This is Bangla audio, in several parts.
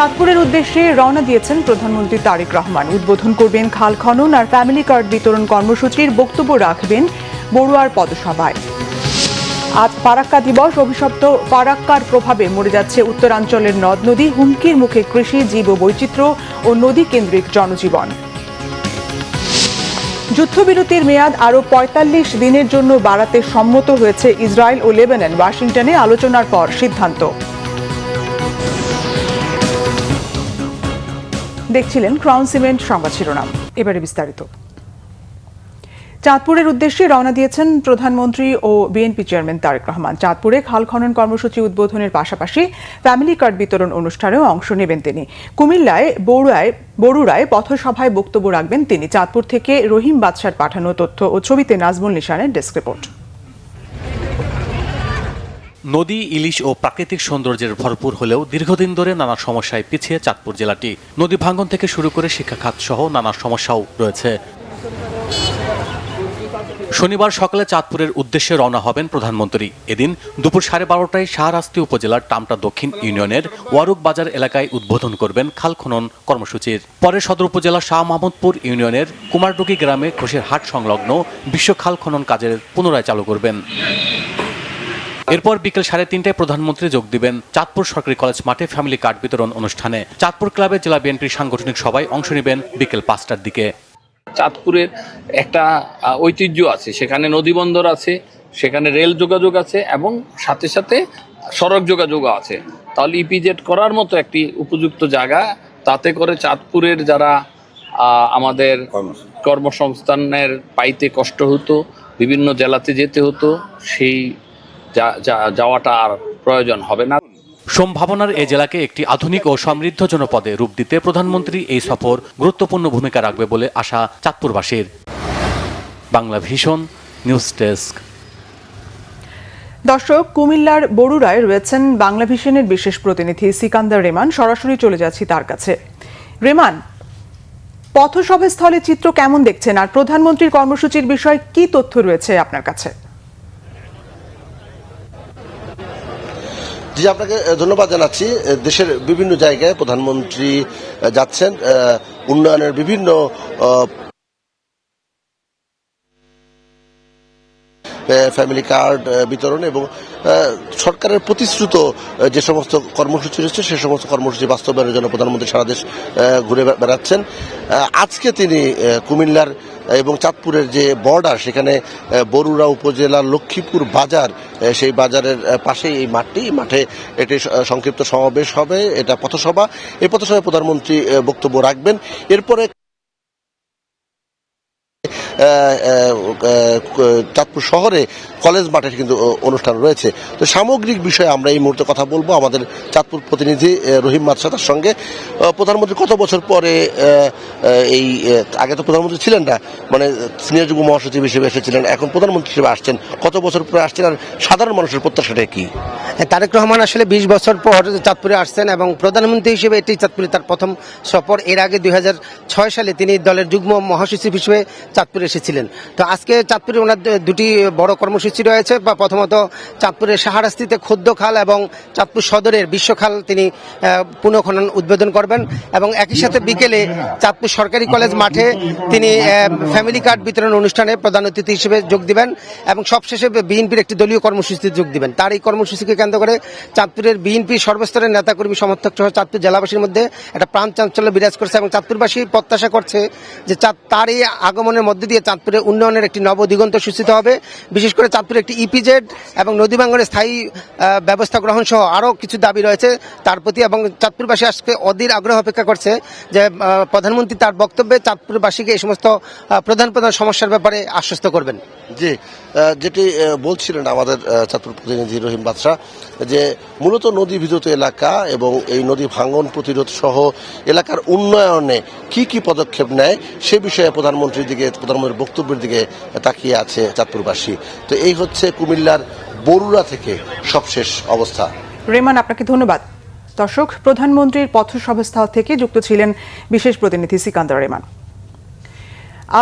চাঁদপুরের উদ্দেশ্যে রওনা দিয়েছেন প্রধানমন্ত্রী তারেক রহমান। উদ্বোধন করবেন খাল খনন আর ফ্যামিলি কার্ড বিতরণ কর্মসূচির বক্তব্য রাখবেন বড়ুয়ার পথসভায়। আজ ফারাক্কা দিবস। অভিশপ্ত ফারাক্কার প্রভাবে মরে যাচ্ছে উত্তরাঞ্চলের নদ নদী, হুমকির মুখে কৃষি, জীব বৈচিত্র্য ও নদী কেন্দ্রিক জনজীবন। যুদ্ধবিরতির মেয়াদ আরও ৪৫ দিনের জন্য বাড়াতে সম্মত হয়েছে ইসরায়েল ও লেবানন। ওয়াশিংটনে আলোচনার পর সিদ্ধান্ত। দেখছিলেন ক্রাউন সিমেন্ট সংবাদ শিরোনাম, এবারে বিস্তারিত। চাঁদপুরের উদ্দেশ্যে রওনা দিয়েছেন প্রধানমন্ত্রী ও বিএনপি চেয়ারম্যান তারেক রহমান। চাঁদপুরে খাল খনন কর্মসূচি উদ্বোধনের পাশাপাশি ফ্যামিলি কার্ড বিতরণ অনুষ্ঠানেও অংশ নেবেন তিনি। কুমিল্লায় বড়ুরায় পথসভায় বক্তব্য রাখবেন তিনি। চাঁদপুর থেকে রহিম বাদশার পাঠানো তথ্য ও ছবিতে নাজমুল নিশানের ডেস্ক রিপোর্ট। নদী, ইলিশ ও প্রাকৃতিক সৌন্দর্যের ভরপুর হলেও দীর্ঘদিন ধরে নানা সমস্যায় পিছিয়ে চাঁদপুর জেলাটি। নদী ভাঙ্গন থেকে শুরু করে শিক্ষা খাত সহ নানা সমস্যাও রয়েছে। শনিবার সকালে চাঁদপুরের উদ্দেশ্যে রওনা হবেন প্রধানমন্ত্রী। এদিন দুপুর 12:30টায় শাহরাস্তি উপজেলার টামটা দক্ষিণ ইউনিয়নের ওয়ারুক বাজার এলাকায় উদ্বোধন করবেন খাল খনন কর্মসূচির। পরে সদর উপজেলা শাহ মাহমুদপুর ইউনিয়নের কুমারডুগি গ্রামে ঘোষের হাট সংলগ্ন বিশ্ব খাল খনন কাজের পুনরায় চালু করবেন। এরপর বিকেল 3:30টায় প্রধানমন্ত্রী যোগ দিবেন চাঁদপুর সরকারি কলেজ মাঠে ফ্যামিলি কার্ড বিতরণ অনুষ্ঠানে। চাঁদপুর ক্লাবে জেলা বিএনপির সাংগঠনিক সভায় অংশ নেবেন বিকেল 5টার দিকে। চাঁদপুরের একটা ঐতিহ্য আছে, সেখানে নদী বন্দর আছে, সেখানে রেল যোগাযোগ আছে এবং সাথে সাথে সড়ক যোগাযোগও আছে। তাহলে ইপিজেড করার মতো একটি উপযুক্ত জায়গা, তাতে করে চাঁদপুরের যারা আমাদের কর্মসংস্থানের পাইতে কষ্ট হতো, বিভিন্ন জেলাতে যেতে হতো, সেই যাওয়াটা আর প্রয়োজন হবে না। সম্ভাবনার এই জেলাকে একটি আধুনিক ও সমৃদ্ধ জনপদে রূপ দিতে প্রধানমন্ত্রী এই সফর গুরুত্বপূর্ণ ভূমিকা রাখবে বলে আশা চাঁদপুরবাসীর। Bangla vision news desk. দর্শক, কুমিল্লার বড়ুরায় রয়েছেন বাংলা ভিশনের বিশেষ প্রতিনিধি সিকান্দার রেমান। সরাসরি চলে যাচ্ছি তার কাছে। রেমান, পথসভাস্থলে চিত্র কেমন দেখছেন, আর প্রধানমন্ত্রীর কর্মসূচির বিষয়ে কি তথ্য রয়েছে আপনার কাছে? জি, আপনাকে ধন্যবাদ জানাচ্ছি। দেশের বিভিন্ন জায়গায় প্রধানমন্ত্রী যাচ্ছেন উন্নয়নের বিভিন্ন ফ্যামিলি কার্ড বিতরণ এবং সরকারের প্রতিশ্রুত যে সমস্ত কর্মসূচি রয়েছে সে সমস্ত কর্মসূচি বাস্তবায়নের জন্য প্রধানমন্ত্রী সারা দেশ ঘুরে বেড়াচ্ছেন। আজকে তিনি কুমিল্লার এবং চাঁদপুরের যে বর্ডার, সেখানে বরুড়া উপজেলার লক্ষ্মীপুর বাজার, সেই বাজারের পাশেই এই মাঠে একটি সংক্ষিপ্ত সমাবেশ হবে। এটা পথসভা। এই পথসভায় প্রধানমন্ত্রী বক্তব্য রাখবেন। এরপরে চাঁদপুর শহরে কলেজ মাঠে কিন্তু অনুষ্ঠান রয়েছে। তো সামগ্রিক বিষয়ে আমরা এই মুহূর্তে কথা বলবো আমাদের চাঁদপুর প্রতিনিধি রহিম বাদশার সঙ্গে। প্রধানমন্ত্রী কত বছর পরে এই আগে তো প্রধানমন্ত্রী ছিলেন না, মানে সিনিয়র যুগ্ম মহাসচিব হিসেবে এসেছিলেন, এখন প্রধানমন্ত্রী হিসেবে আসছেন, কত বছর পরে আসছেন আর সাধারণ মানুষের প্রত্যাশাটা কি? তারেক রহমান আসলে 20 বছর পর চাঁদপুরে আসছেন এবং প্রধানমন্ত্রী হিসেবে এটি চাঁদপুরে তার প্রথম সফর। এর আগে 2006 সালে তিনি দলের যুগ্ম মহাসচিব হিসেবে চাঁদপুরে এসেছিলেন। তো আজকে চাঁদপুরে ওনার দুটি বড় কর্মসূচি রয়েছে। বা প্রথমত চাঁদপুরের শাহরাস্তিতে ক্ষুদ্র খাল এবং চাঁদপুর সদরের বিশ্বখাল তিনি পুনঃখনন উদ্বোধন করবেন এবং একই সাথে বিকেলে চাঁদপুর সরকারি কলেজ মাঠে তিনি ফ্যামিলি কার্ড বিতরণ অনুষ্ঠানে প্রধান অতিথি হিসেবে যোগ দিবেন এবং সবশেষে বিএনপির একটি দলীয় কর্মসূচিতে যোগ দিবেন। তার এই কর্মসূচিকে কেন্দ্র করে চাঁদপুরের বিএনপি সর্বস্তরের নেতাকর্মী সমর্থক সহ চাঁদপুর জেলাবাসীর মধ্যে একটা প্রাণ চাঞ্চল্য বিরাজ করছে এবং চাঁদপুরবাসী প্রত্যাশা করছে যে তার এই আগমনের মধ্যে দিয়ে চাঁদপুরের উন্নয়নের একটি নবদিগন্ত সূচিত হবে। বিশেষ করে চাঁদপুরে একটি ইপিজেড এবং নদী ভাঙ্গনের স্থায়ী ব্যবস্থা গ্রহণ সহ আরও কিছু দাবি রয়েছে তার প্রতি, এবং চাঁদপুরবাসী আজকে অধীর আগ্রহ অপেক্ষা করছে যে প্রধানমন্ত্রী তার বক্তব্যে চাঁদপুরবাসীকে এই সমস্ত প্রধান সমস্যার ব্যাপারে আশ্বস্ত করবেন। জি, যেটি বলছিলেন আমাদের চাঁদপুর প্রতিনিধি রহিম বাদশা, যে মূলত নদী বিধৌত এলাকা এবং এই নদী ভাঙ্গন প্রতিরোধ সহ এলাকার উন্নয়নে কি কি পদক্ষেপ নেয় সে বিষয়ে প্রধানমন্ত্রীর বক্তব্যের দিকে তাকিয়ে আছে চাঁদপুরবাসী। তো এই হচ্ছে কুমিল্লার বরুড়া থেকে সবশেষ অবস্থা। রেমান, আপনাকে ধন্যবাদ। দর্শক, প্রধানমন্ত্রীর পথসভাস্থল থেকে যুক্ত ছিলেন বিশেষ প্রতিনিধি সিকান্দার রেমান।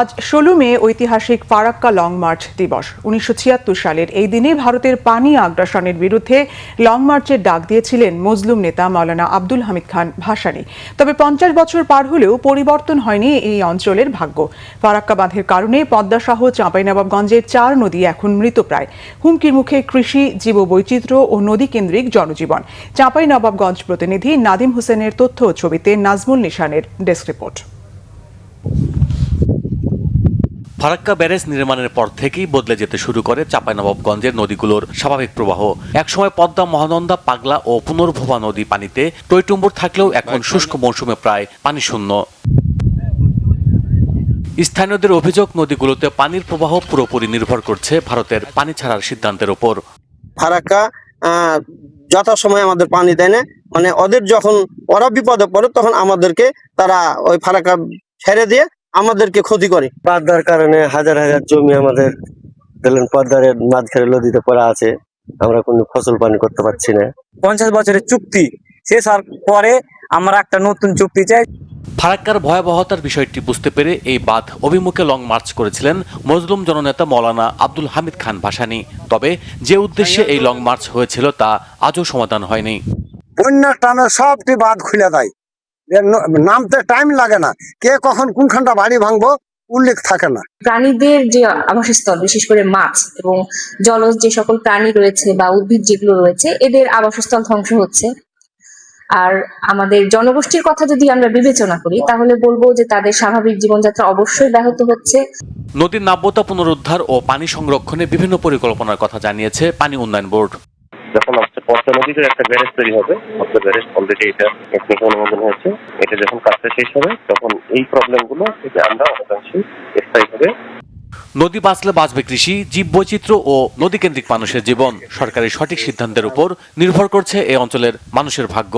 আজ 16 মে ঐতিহাসিক ফারাক্কা লং মার্চ দিবস। 1976 সালের এই দিনে ভারতের পানি আগ্রাসনের বিরুদ্ধে লং মার্চের ডাক দিয়েছিলেন মজলুম নেতা মাওলানা আব্দুল হামিদ খান ভাসানী। তবে 50 বছর পার হলেও পরিবর্তন হয়নি এই অঞ্চলের ভাগ্য। ফারাক্কা বাঁধের কারণে পদ্মাসহ চাঁপাইনবাবগঞ্জের 4 নদী এখন মৃতপ্রায়। হুমকির মুখে কৃষি, জীববৈচিত্র্য ও নদী কেন্দ্রিক জনজীবন। চাঁপাইনবাবগঞ্জ প্রতিনিধি নাদিম হোসেনের তথ্য ও ছবিতে নাজমুল নিশানের ডেস্ক রিপোর্ট। ফারাক্কা ব্যারেজ নির্মাণের পর থেকেই বদলে যেতে শুরু করে চাঁপাইনবাবগঞ্জের নদীগুলোর স্বাভাবিক প্রবাহ। একসময় পদ্মা, মহানন্দা, পাগলা ও পুনর্ভবা নদী পানিতে টইটুম্বুর থাকলেও এখন শুষ্ক মৌসুমে প্রায় পানি শূন্য। স্থানীয়দের অভিযোগ, নদীগুলোতে পানির প্রবাহ পুরোপুরি নির্ভর করছে ভারতের পানি ছাড়ার সিদ্ধান্তের উপর। ফারাক্কা যথাসময়ে আমাদের পানি দেয় না, মানে ওদের যখন ওরা বিপদে পড়ে তখন আমাদেরকে তারা ওই ফারাক্কা ছেড়ে দিয়ে আমাদেরকে ক্ষতি করে। পদ্মার কারণে হাজার হাজার জমি আমাদের ধরেন পদ্মার মাঝখানে নদীতে পড়া আছে, আমরা কোনো ফসল পানি করতে পারছি না। 50 বছরের চুক্তি শেষ হওয়ার পরে আমরা একটা নতুন চুক্তি চাই। ফারাক্কার ভয়াবহতার বিষয়টি বুঝতে পেরে এই বাঁধ অভিমুখে লং মার্চ করেছিলেন মজলুম জননেতা মাওলানা আব্দুল হামিদ খান ভাসানী। তবে যে উদ্দেশ্যে এই লং মার্চ হয়েছিল তা আজও সমাধান হয়নি। বন্যার টানে সবটি বাঁধ খুলে দেয়, নামতে টাইম লাগে না, কে কখন কোনখানটা বাড়ি ভাঙবো উল্লেখ থাকে না। প্রাণীদের যে আবাসস্থল, বিশেষ করে মাছ এবং জলজ যে সকল প্রাণী রয়েছে বা উদ্ভিদ যেগুলো রয়েছে, এদের আবাসস্থল ধ্বংস হচ্ছে। আর আমাদের জনগোষ্ঠীর কথা যদি আমরা বিবেচনা করি তাহলে বলবো যে তাদের স্বাভাবিক জীবনযাত্রা অবশ্যই ব্যাহত হচ্ছে। নদীর নাব্যতা পুনরুদ্ধার ও পানি সংরক্ষণে বিভিন্ন পরিকল্পনার কথা জানিয়েছে পানি উন্নয়ন বোর্ড। যখন পদ্মা নদীতে একটা ব্যারেজ তৈরি হবে, পদ্মা ব্যারেজ অলরেডি এটা টেকনিক্যাল অনুমোদন হয়েছে, এটা যখন কাজটা শেষ হবে তখন এই প্রবলেমগুলো থেকে আমরা অনেকাংশে স্থায়ীভাবে। নদী বাঁচলে বাঁচবে কৃষি, জীববৈচিত্র্য ও নদীকেন্দ্রিক মানুষের জীবন। সরকারের সঠিক সিদ্ধান্তের উপর নির্ভর করছে এই অঞ্চলের মানুষের ভাগ্য।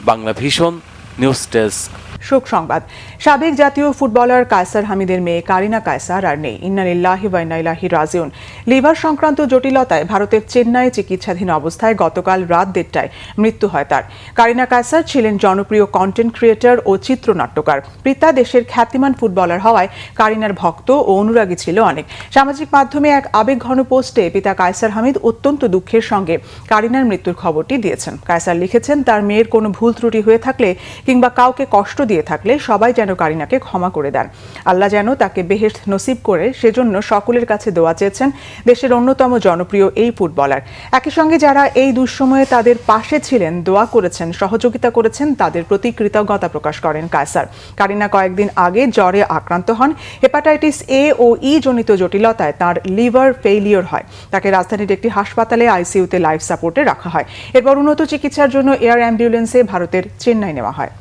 Bangla vision news desk. শোক সংবাদ। সাবেক জাতীয় ফুটবলার কায়সার হামিদের মেয়ে কারিনা কায়সার আর নেই। ইন্না লিল্লাহি ওয়া ইন্না ইলাইহি রাজিউন। লিভার সংক্রান্ত জটিলতায় ভারতের চেন্নাইয়ে চিকিৎসাধীন অবস্থায় গতকাল রাত 1:30টায় মৃত্যু হয় তার। কারিনা কায়সার ছিলেন জনপ্রিয় কন্টেন্ট ক্রিয়েটর ও চিত্রনাট্যকার। পিতা দেশের খ্যাতিমান ফুটবলার হওয়ায় কারিনার ভক্ত ও অনুরাগী ছিল অনেক। সামাজিক মাধ্যমে এক আবেগঘন পোস্টে পিতা কায়সার হামিদ অত্যন্ত দুঃখের সঙ্গে কারিনার মৃত্যুর খবরটি দিয়েছেন। কায়সার লিখেছেন, তার মেয়ের কোনো ভুল ত্রুটি হয়ে থাকলে কিংবা কাউকে কষ্ট দিয়ে থাকলে সবাই যেন কারিনাকে ক্ষমা করে দেন। আল্লাহ যেন তাকে বেহেশত নসিব করে, সেজন্য সকলের কাছে দোয়া চেয়েছেন দেশের অন্যতম জনপ্রিয় এই ফুটবলার। একই সঙ্গে যারা এই দুঃসময়ে তাদের পাশে ছিলেন, দোয়া করেছেন, সহযোগিতা করেছেন, তাদের প্রতি কৃতজ্ঞতা প্রকাশ করেন কায়সার। কারিনা কয়েকদিন আগে জ্বরে আক্রান্ত হন। হেপাটাইটিস এ ও ই জনিত জটিলতায় তার লিভার ফেইলিওর হয়। তাকে রাজধানীর একটি হাসপাতালে আইসিইউতে লাইফ সাপোর্টে রাখা হয়। এরপর উন্নত চিকিৎসার জন্য এয়ার অ্যাম্বুলেন্সে ভারতের চেন্নাই নেওয়া হয়।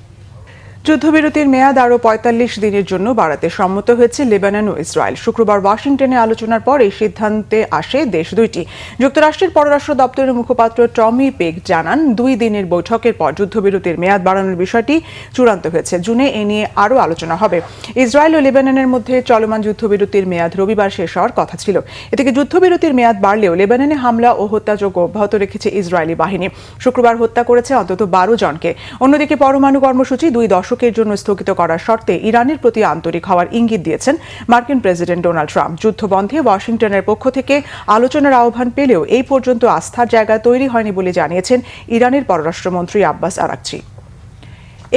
যুদ্ধবিরতির মেয়াদ আরও 45 দিনের জন্য বাড়াতে সম্মত হয়েছে লেবানন ও ইসরায়েল। শুক্রবার ওয়াশিংটনে আলোচনার পর এই সিদ্ধান্তে আসে দেশ দুইটি। যুক্তরাষ্ট্রের পররাষ্ট্র দপ্তরের মুখপাত্র টমি পেগ জানান, 2 দিনের বৈঠকের পর যুদ্ধবিরতির মেয়াদ বাড়ানোর বিষয়টি চূড়ান্ত হয়েছে। জুনে এ নিয়ে আরও আলোচনা হবে। ইসরায়েল ও লেবাননের মধ্যে চলমান যুদ্ধবিরতির মেয়াদ রবিবার শেষ হওয়ার কথা ছিল। এদিকে যুদ্ধবিরতির মেয়াদ বাড়লেও লেবাননে হামলা ও হত্যাযজ্ঞ অব্যাহত রেখেছে ইসরায়েলি বাহিনী। শুক্রবার হত্যা করেছে অন্তত 12 জনকে। অন্যদিকে পরমাণু কর্মসূচি 2 দশকের জন্য স্থগিত করার শর্তে ইরানের প্রতি আন্তরিক হওয়ার ইঙ্গিত দিয়েছেন মার্কিন প্রেসিডেন্ট ডোনাল্ড ট্রাম্প। যুদ্ধবন্ধে ওয়াশিংটনের পক্ষ থেকে আলোচনার আহ্বান পেলেও এই পর্যন্ত আস্থার জায়গা তৈরি হয়নি বলে জানিয়েছেন ইরানের পররাষ্ট্রমন্ত্রী আব্বাস আরাকচি।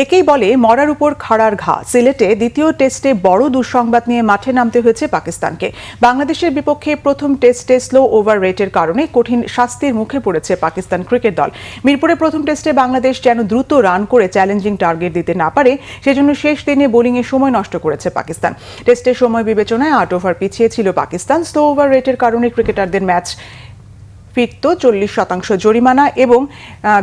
একেই বলে মরার উপর খাড়ার ঘা। সিলেটে দ্বিতীয় টেস্টে বড় দুঃসংবাদ নিয়ে মাঠে নামতে হয়েছে পাকিস্তানকে। বাংলাদেশের বিপক্ষে প্রথম টেস্টে স্লো ওভার রেটের কারণে কঠিন শাস্তির মুখে পড়েছে পাকিস্তান ক্রিকেট দল। মিরপুরে প্রথম টেস্টে বাংলাদেশ যেন দ্রুত রান করে চ্যালেঞ্জিং টার্গেট দিতে না পারে, সেজন্য শেষ দিনে বোলিংয়ে সময় নষ্ট করেছে পাকিস্তান। টেস্টের সময় বিবেচনায় 8 ওভার পিছিয়ে ছিল পাকিস্তান। স্লো ওভার রেটের কারণে ক্রিকেটারদের ম্যাচ ফিরত 40% জরিমানা এবং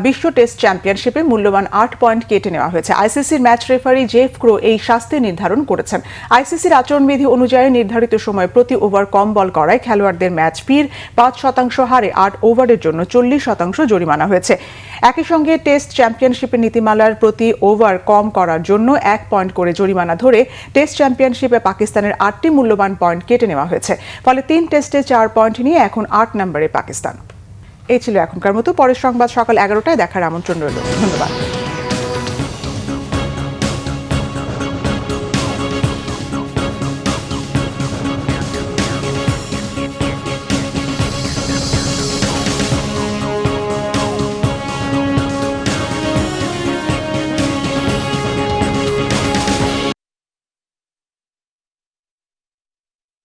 বিশ্ব টেস্ট চ্যাম্পিয়নশিপে মূল্যবান 8 পয়েন্ট কেটে নেওয়া হয়েছে। আইসিসির ম্যাচ রেফারি জেফ ক্রো এই শাস্তি নির্ধারণ করেছেন। আইসিসির আচরণবিধি অনুযায়ী নির্ধারিত সময় প্রতি ওভার কম বল করায় খেলোয়াড়দের ম্যাচ ফির 5% হারে 8 ওভারের জন্য 40% জরিমানা হয়েছে। একই সঙ্গে টেস্ট চ্যাম্পিয়নশিপের নীতিমালার প্রতি ওভার কম করার জন্য 1 পয়েন্ট করে জরিমানা ধরে টেস্ট চ্যাম্পিয়নশিপে পাকিস্তানের 8টি মূল্যবান পয়েন্ট কেটে নেওয়া হয়েছে। ফলে 3 টেস্টে 4 পয়েন্ট নিয়ে এখন 8 নম্বরে পাকিস্তান। এই ছিল এখনকার মতো। পরের সংবাদ সকাল 11টায় দেখার আমন্ত্রণ রইল। ধন্যবাদ।